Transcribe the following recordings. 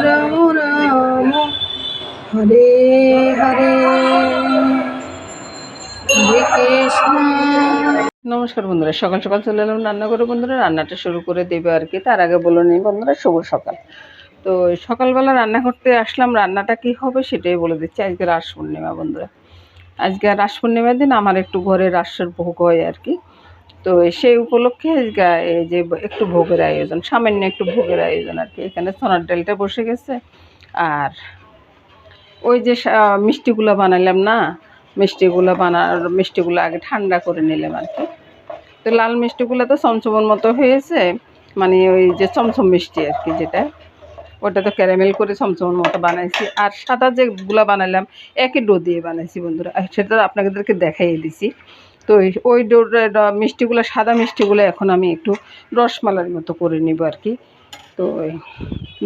রাম রাম হরে হরে হরে কৃষ্ণ। নমস্কার বন্ধুরা, সকাল সকাল চলে এলাম রান্না করে বন্ধুরা। রান্নাটা শুরু করে দেবে আর কি। তার আগে বলে নিই বন্ধুরা, শুভ সকাল। তো সকালবেলা রান্না করতে আসলাম, রান্নাটা কি হবে সেটাই বলে দিচ্ছি। আজকে রাস পূর্ণিমা বন্ধুরা। আজকে রাস পূর্ণিমার দিন আমার একটু ঘরে রাসের ভোগ হয় আর কি। তো সেই উপলক্ষে আজকে এই যে একটু ভোগের আয়োজন, সামান্য একটু ভোগের আয়োজন আর কি। এখানে সোনার ডালটা বসে গেছে, আর ওই যে মিষ্টিগুলো বানালাম না, মিষ্টিগুলো আগে ঠান্ডা করে নিলাম আর কি। তো লাল মিষ্টিগুলো তো চমচমের মতো হয়েছে, মানে ওই যে চমচম মিষ্টি আর কি, যেটা ওটা তো ক্যারামেল করে চমচমের মতো বানাইছি। আর সাদা যেগুলো বানালাম একই ডো দিয়ে বানাইছি বন্ধুরা, সেটা আপনাদেরকে দেখাইয়ে দিছি। তো ওই মিষ্টিগুলো, সাদা মিষ্টিগুলো এখন আমি একটু রসমালাইয়ের মতো করে নিব আর কি। তো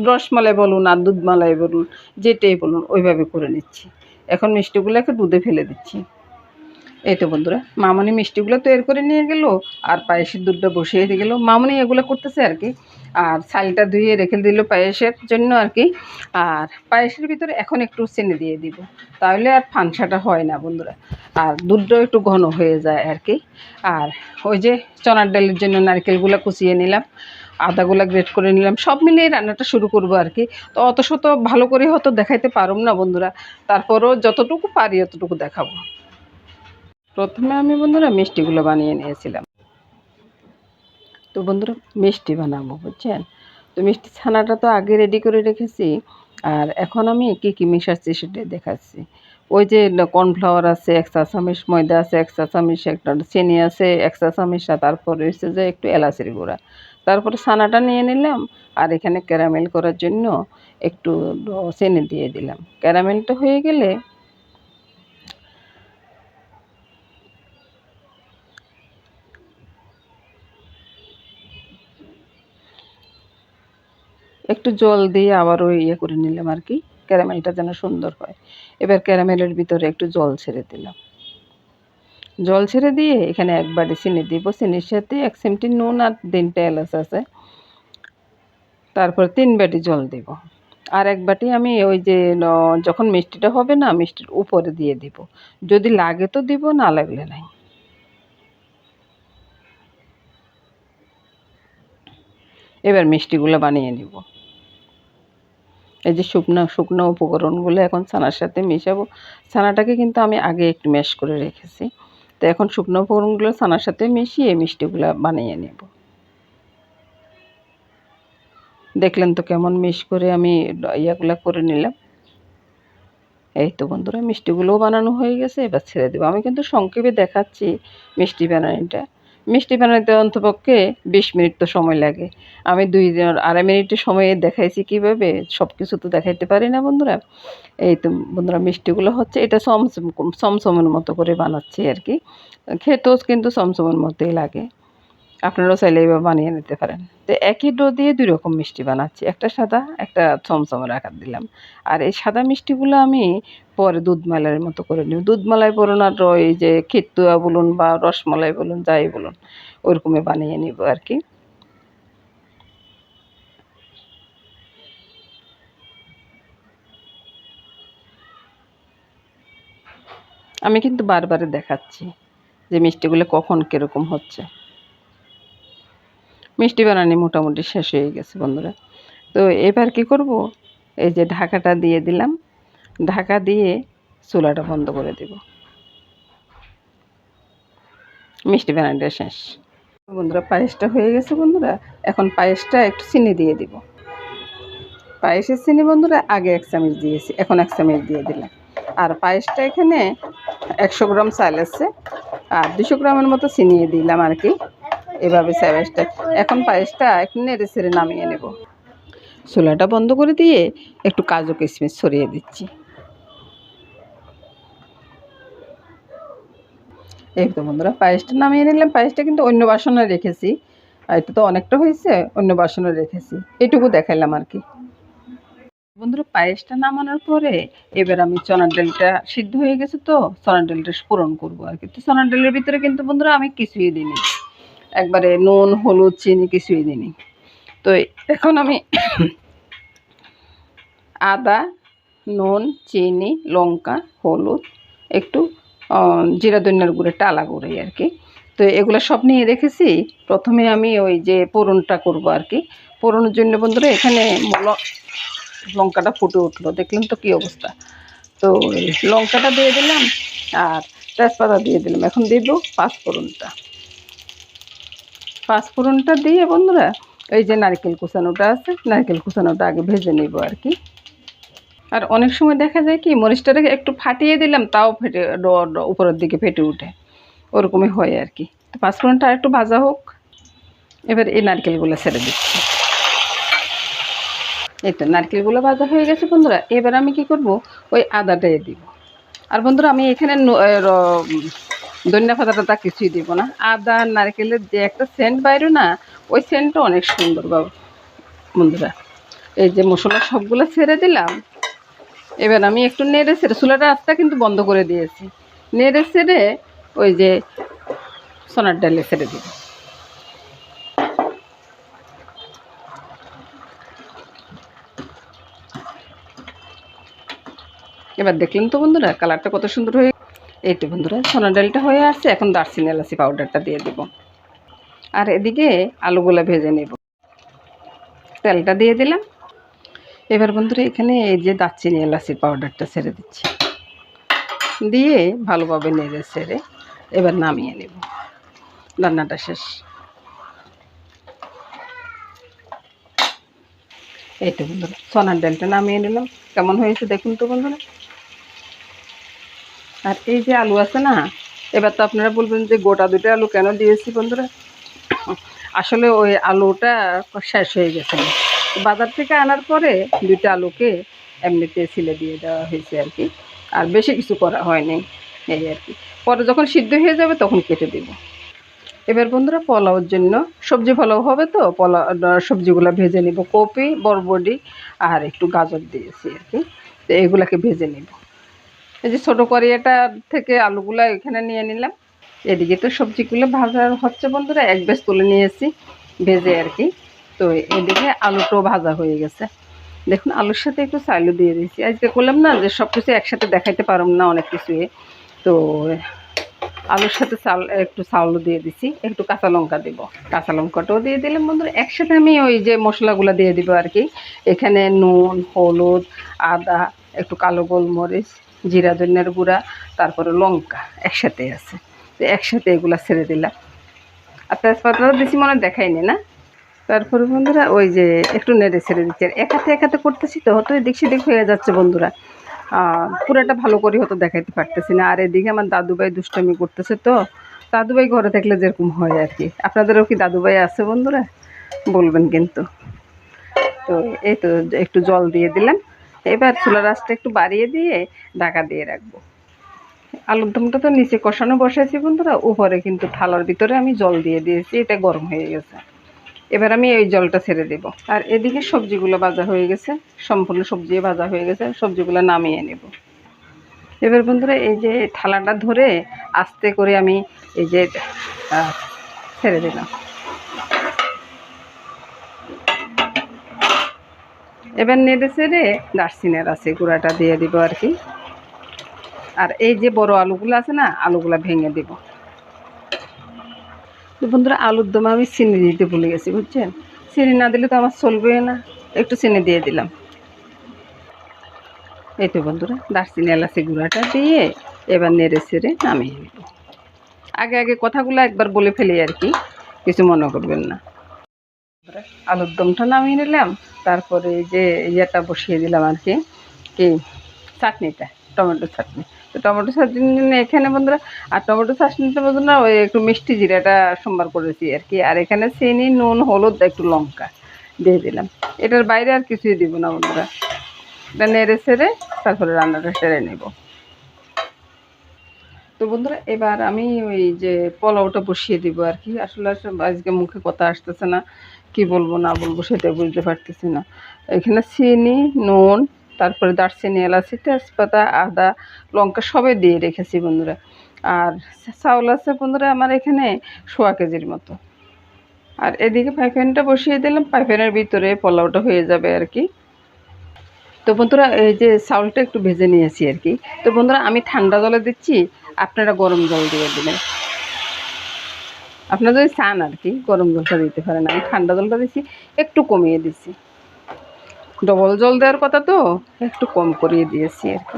রসমালাই বলুন আর দুধমালাই বলুন, যেটাই বলুন ওইভাবে করে নিচ্ছি। এখন মিষ্টিগুলোকে দুধে ফেলে দিচ্ছি। এই তো বন্ধুরা, মামনি মিষ্টিগুলো তৈরি করে নিয়ে গেল, আর পায়েসের দুধটা বসিয়ে দিয়ে গেল। মামনি এগুলো করতেছে আর কি। আর চালটা ধুয়ে রেখে দিল পায়েসের জন্য আর কি। আর পায়েসের ভিতরে এখন একটু চিনি দিয়ে দিব, তাহলে আর ফানসাটা হয় না বন্ধুরা। আর দুধটাও একটু ঘন হয়ে যায় আর কি। আর ওই যে চনার ডালের জন্য নারকেলগুলো কুচিয়ে নিলাম, আদাগুলো গ্রেট করে নিলাম, সব মিলিয়ে রান্নাটা শুরু করব আর কি। তো অত শত ভালো করে হয়তো দেখাইতে পারব না বন্ধুরা, তারপরও যতটুকু পারি অতটুকু দেখাবো। প্রথমে আমি বন্ধুরা মিষ্টিগুলো বানিয়ে নিয়েছিলাম। তো বন্ধুরা মিষ্টি বানাবো বুঝছেন। তো মিষ্টি ছানাটা তো আগে রেডি করে রেখেছি। আর এখন আমি কী কী মিশাচ্ছি সেটাই দেখাচ্ছি। ওই যে কর্নফ্লাওয়ার আছে 1 চা চামচ, ময়দা আছে 1 চা চামচ, একটা চিনি আছে 1 চা চামচ, তারপরে হচ্ছে যে একটু এলাচের গুঁড়া। তারপরে ছানাটা নিয়ে নিলাম, আর এখানে ক্যারামেল করার জন্য একটু চিনি দিয়ে দিলাম। ক্যারামেলটা হয়ে গেলে একটু জল দিয়ে আবারও ইয়ে করে নিলাম আর কি, ক্যারামেলটা যেন সুন্দর হয়। এবার ক্যারামেলের ভিতরে একটু জল ছেড়ে দিলাম। জল ছেড়ে দিয়ে এখানে 1 বাটি চিনি দিব। চিনির সাথে 1 চিমটি নুন আর 3টা এলাচ আছে। তারপর 3 বাটি জল দিব। আর 1 বাটি আমি ওই যে যখন মিষ্টিটা হবে না, মিষ্টির উপরে দিয়ে দিব। যদি লাগে তো দিব, না লাগলে নাই। এবার মিষ্টিগুলো বানিয়ে নিব। এই যে শুকনো শুকনো উপকরণগুলো এখন ছানার সাথে মিশাবো। ছানাটাকে কিন্তু আমি আগে একটু ম্যাশ করে রেখেছি। তো এখন শুকনো উপকরণগুলো ছানার সাথে মিশিয়ে মিষ্টিগুলো বানিয়ে নেব। দেখলেন তো কেমন মিশ করে আমি ইয়াগুলা করে নিলাম। এই তো বন্ধুরা মিষ্টিগুলোও বানানো হয়ে গেছে, এবার ছেড়ে দেবো। আমি কিন্তু সংক্ষেপে দেখাচ্ছি মিষ্টি বানানোটা। মিষ্টি বানাতে অন্তপক্ষে 20 মিনিট তো সময় লাগে। আমি 2-2.5 মিনিটের সময়ে দেখাইছি কীভাবে, সব কিছু তো দেখাইতে পারি না বন্ধুরা। এই তো বন্ধুরা মিষ্টিগুলো হচ্ছে, এটা চমচমের মতো করে বানাচ্ছি আর কি। খেতেও কিন্তু চমচমের মতোই লাগে। আপনারাও চাইলে এভাবে বানিয়ে নিতে পারেন। তো একই ডো দিয়ে 2 রকম মিষ্টি বানাচ্ছি, একটা সাদা একটা চমচমের আকার দিলাম। আর এই সাদা মিষ্টিগুলো আমি পরে দুধমালাইয়ের মতো করে নিব। দুধমালাই বলুন আর ওই যে ক্ষীরতুয়া বলুন বা রসমালাই বলুন, যাই বলুন ওরকমই বানিয়ে নিব আর কি। আমি কিন্তু বারবারে দেখাচ্ছি যে মিষ্টিগুলো কখন কীরকম হচ্ছে। মিষ্টি বানানো মোটামুটি শেষ হয়ে গেছে বন্ধুরা। তো এবার কি করব, এই যে ঢাকাটা দিয়ে দিলাম। ঢাকা দিয়ে চুলাটা বন্ধ করে দেব। মিষ্টি বানানোটা শেষ বন্ধুরা। পায়েসটা হয়ে গেছে বন্ধুরা। এখন পায়েসটা একটু চিনি দিয়ে দিব। পায়েসের চিনি বন্ধুরা আগে 1 চামচ দিয়েছি, এখন 1 চামচ দিয়ে দিলাম। আর পায়েসটা এখানে 100 গ্রাম চাল আছে, আর 200 গ্রামের মতো চিনি দিলাম আর কি। এভাবে পায়েসটা, এখন পায়েসটা একটু নেড়ে ছেড়ে নামিয়ে নেব। চুলাটা বন্ধ করে দিয়ে একটু কাজু কিশমিশ ছড়িয়ে দিচ্ছি। এই তো বন্ধুরা পায়েসটা নামিয়ে নিলাম। পায়েসটা কিন্তু অন্য বাসনে রেখেছি, আর এটা তো অনেকটা হয়েছে, অন্য বাসনে রেখেছি। এটুকু দেখাইলাম আর কি বন্ধুরা। পায়েসটা নামানোর পরে এবার আমি চনার ডালটা সিদ্ধ হয়ে গেছে, তো চনার ডালটা পূরণ করবো আর কি। তো চনার ডালের ভিতরে কিন্তু বন্ধুরা আমি কিছুই দিইনি, একবারে নুন হলুদ চিনি কিছুই দিইনি। তো এখন আমি আদা, নুন, চিনি, লঙ্কা, হলুদ, একটু জিরা ধনিয়ার গুঁড়ো, টালা গুঁড়ো আর কি। তো এগুলো সব নিয়ে রেখেছি। প্রথমে আমি ওই যে পোড়নটা করব আর কি। পোড়নের জন্য বন্ধুরা এখানে লঙ্কাটা ফুটে উঠলো, দেখলেন তো কী অবস্থা। তো লঙ্কাটা দিয়ে দিলাম আর তেজপাতা দিয়ে দিলাম। এখন দিব পাঁচফোড়নটা। পাঁচফোড়নটা দিয়ে বন্ধুরা এই যে নারকেল কুচানোটা আছে, নারকেল কুচানোটা আগে ভেজে নেব আর কি। আর অনেক সময় দেখা যায় কি মরিচটাকে একটু ফাটিয়ে দিলাম, তাও ফেটে উপরের দিকে ফেটে উঠে, ওরকমই হয় আর কি। তো পাঁচফোড়নটা একটু ভাজা হোক। এবার এই নারকেলগুলো ছেড়ে দিচ্ছি। এই তো নারকেলগুলো ভাজা হয়ে গেছে বন্ধুরা। এবার আমি কি করব, ওই আদাটাই দিব। আর বন্ধুরা আমি এখানে ধনিয়া পাতাটা তা কিছুই দিব না। আদা আর নারকেলের যে একটা সেন্ট বাইরে না, ওই সেন্টটা অনেক সুন্দর বন্ধুরা। এই যে মশলা সবগুলো ছেড়ে দিলাম। এবার আমি একটু নেড়ে ছেড়ে, চুলাটা আস্তে কিন্তু বন্ধ করে দিয়েছি, নেড়ে ছেড়ে ওই যে সোনার ডালে ছেড়ে দিব। এবার দেখলেন তো বন্ধুরা কালারটা কত সুন্দর হয়ে। এই তো বন্ধুরা সোনার ডালটা হয়ে আসছে। এখন দারচিনি এলাচি পাউডারটা দিয়ে দেব। আর এদিকে আলুগুলো ভেজে নেব। তেলটা দিয়ে দিলাম। এবার বন্ধুরা এখানে এই যে দারচিনি এলাচির পাউডারটা ছেড়ে দিচ্ছি, দিয়ে ভালোভাবে নেড়ে ছেড়ে এবার নামিয়ে নেব। রান্নাটা শেষ। এই তো বন্ধুরা সোনার ডালটা নামিয়ে নিলাম। কেমন হয়েছে দেখুন তো বন্ধুরা। আর এই যে আলু আছে না, এবার তো আপনারা বলবেন যে গোটা দুটো আলু কেন দিয়েছি বন্ধুরা। আসলে ওই আলুটা শেষ হয়ে গেছে, বাজার থেকে আনার পরে দুইটা আলুকে এমনিতে ছিলে দিয়ে দেওয়া হয়েছে আর কি। আর বেশি কিছু করা হয়নি এই আর কি। পরে যখন সিদ্ধ হয়ে যাবে তখন কেটে দেব। এবার বন্ধুরা পোলাওর জন্য সবজি পোলাও হবে, তো পোলাও সবজিগুলো ভেজে নিব। কপি, বরবটি আর একটু গাজর দিয়েছি আর কি। তো এগুলাকে ভেজে নিব। এই যে ছোটো কড়াইটা থেকে আলুগুলো এখানে নিয়ে নিলাম। এদিকে তো সবজিগুলো ভাজা হচ্ছে বন্ধুরা, এক ব্যাচ তুলে নিয়েছি ভেজে আর কি। তো এদিকে আলুটাও ভাজা হয়ে গেছে। দেখুন আলুর সাথে একটু চালও দিয়ে দিয়েছি। আজকে করলাম না যে সব কিছু একসাথে দেখাইতে পারব না অনেক কিছুই। তো আলুর সাথে একটু চাউলও দিয়ে দিছি, একটু কাঁচা লঙ্কা দেবো, কাঁচা লঙ্কাটাও দিয়ে দিলাম বন্ধুরা। একসাথে আমি ওই যে মশলাগুলো দিয়ে দিব আর কি। এখানে নুন, হলুদ, আদা, একটু কালো গোলমরিচ, জিরা ধনিয়ার গুঁড়া, তারপরে লঙ্কা একসাথে আছে। তো একসাথে এগুলো ছেড়ে দিলাম। আর তেজপাতাও দিছি মনে দেখাইনি না। তারপরে বন্ধুরা ওই যে একটু নেড়ে ছেড়ে দিচ্ছি। আর এক হাতে করতেছি তো হয়তো এদিক সেদিক হয়ে যাচ্ছে বন্ধুরা। পুরোটা ভালো করে হয়তো দেখাইতে পারতেছি না। আর এদিকে আমার দাদুভাই দুষ্টামি করতেছে। তো দাদুভাই ঘরে থাকলে যেরকম হয় আর কি। আপনাদেরও কি দাদুভাই আছে বন্ধুরা? বলবেন কিন্তু। তো এই তো একটু জল দিয়ে দিলাম। এবার চুলার আঁচটা একটু বাড়িয়ে দিয়ে ঢাকা দিয়ে রাখবো। আলুর দমটা তো নিচে কষানো বসাইছি বন্ধুরা, উপরে কিন্তু থালার ভিতরে আমি জল দিয়ে দিয়েছি, এটা গরম হয়ে গেছে। এবার আমি এই জলটা ছেড়ে দেব। আর এদিকে সবজিগুলো ভাজা হয়ে গেছে, সম্পূর্ণ সবজি ভাজা হয়ে গেছে, সবজিগুলো নামিয়ে নেব। এবার বন্ধুরা এই যে থালাটা ধরে আস্তে করে আমি এই যে ছেড়ে দিলাম। এবার নেড়ে ছেড়ে দারচিনি এলাচি গুঁড়াটা দিয়ে দিব আর কি। আর এই যে বড় আলুগুলো আছে না, আলুগুলো ভেঙে দেব। তো বন্ধুরা আলুর দমে আমি চিনি দিতে ভুলে গেছি বুঝছেন। চিনি না দিলে তো আমার চলবে না, একটু চিনি দিয়ে দিলাম। এই তো বন্ধুরা দারচিনি এলাচি গুঁড়াটা দিয়ে এবার নেড়ে ছেড়ে নামিয়ে নেব। আগে কথাগুলো একবার বলে ফেলি আর কি, কিছু মনে করবেন না। আলুর দমটা নামিয়ে নিলাম। তারপরে এই যে ইয়েটা বসিয়ে দিলাম আর কি, কি চাটনিটা, টমেটো চাটনি। তো টমেটো চাটনি এখানে বন্ধুরা, আর টমেটো চাটনিটা বন্ধুরা ওই একটু মিষ্টি জিরাটা সম্বার করেছি আর কি। আর এখানে চিনি, নুন, হলুদ, একটু লঙ্কা দিয়ে দিলাম। এটার বাইরে আর কিছুই দিব না বন্ধুরা। এটা নেড়ে ছেড়ে তারপরে রান্নাটা সেরে নেব। তো বন্ধুরা এবার আমি ওই যে পোলাওটা বসিয়ে দিব আর কি। আসলে আজকে মুখে কথা আসতেছে না, কি বলবো না বলবো সেটা বুঝতে পারতেছি না। এখানে চিনি, নুন, তারপরে দারচিনি, এলাচি, তেজপাতা, আদা, লঙ্কা সবে দিয়ে রেখেছি বন্ধুরা। আর চাউল আছে বন্ধুরা আমার এখানে 1.25 কেজির মতো। আর এদিকে পাইপ্যানটা বসিয়ে দিলাম, পাইপ্যানের ভিতরে পোলাওটা হয়ে যাবে আর কি। তো বন্ধুরা এই যে চাউলটা একটু ভেজে নিয়েছি আর কি। তো বন্ধুরা আমি ঠান্ডা জলে দিচ্ছি, আপনারা গরম জল দিয়ে দেবেন। আপনারা যদি চান আর কি গরম জলটা দিতে পারেন, আমি ঠান্ডা জলটা দিচ্ছি, একটু কমিয়ে দিচ্ছি। ডবল জল দেওয়ার কথা তো একটু কম করিয়ে দিয়েছি আর কি।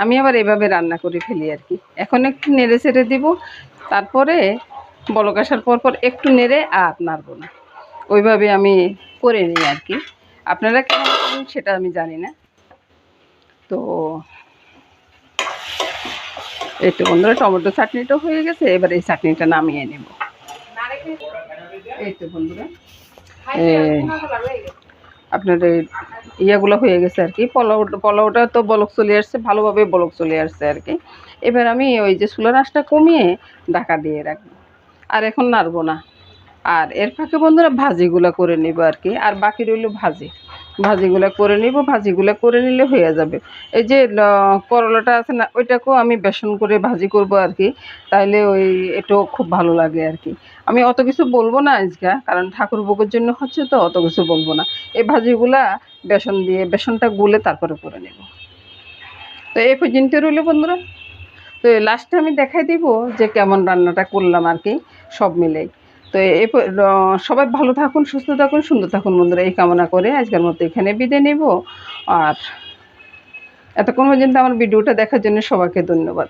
আমি আবার এভাবে রান্না করে ফেলি আর কি। এখন একটু নেড়ে ছেড়ে দিব, তারপরে বলক আসার পর একটু নেড়ে আর নাড়বো না, ওইভাবে আমি করে নিই আর কি। আপনারা কেমন করেন সেটা আমি জানি না। তো এই তো বন্ধুরা টমেটো চাটনিটা হয়ে গেছে, এবার এই চাটনিটা নামিয়ে নেব। এই তো বন্ধুরা আপনার এই ইয়াগুলো হয়ে গেছে আর কি। পোলাওটা তো বলক চলে আসছে, ভালোভাবে বলক চলে আসছে আর কি। এবার আমি ওই যে চুলার আঁচটা কমিয়ে ঢাকা দিয়ে রাখবো, আর এখন নাড়বো না। আর এর ফাঁকে বন্ধুরা ভাজিগুলো করে নিব আর কি। আর বাকি রইল ভাজিগুলো করে নিব, ভাজিগুলো করে নিলে হয়ে যাবে। এই যে করলাটা আছে না, ওইটাকেও আমি বেসন করে ভাজি করব আর কি, তাইলে ওই এটাও খুব ভালো লাগে আর কি। আমি অত কিছু বলবো না আজকে, কারণ ঠাকুর ভোগের জন্য হচ্ছে, তো অত কিছু বলবো না। এই ভাজিগুলা বেসনটা গুলে তারপরে করে নেব। তো এই পর্যন্ত রইল বন্ধুরা। তো লাস্টে আমি দেখাই দিব যে কেমন রান্নাটা করলাম আর কি, সব মিলেই। তো সবাই ভালো থাকুন, সুস্থ থাকুন, সুন্দর থাকুন বন্ধুরা, এই কামনা করে আজকের মতো এখানে বিদায় নেব। আর এতক্ষণ পর্যন্ত আমার ভিডিওটা দেখার জন্য সবাইকে ধন্যবাদ।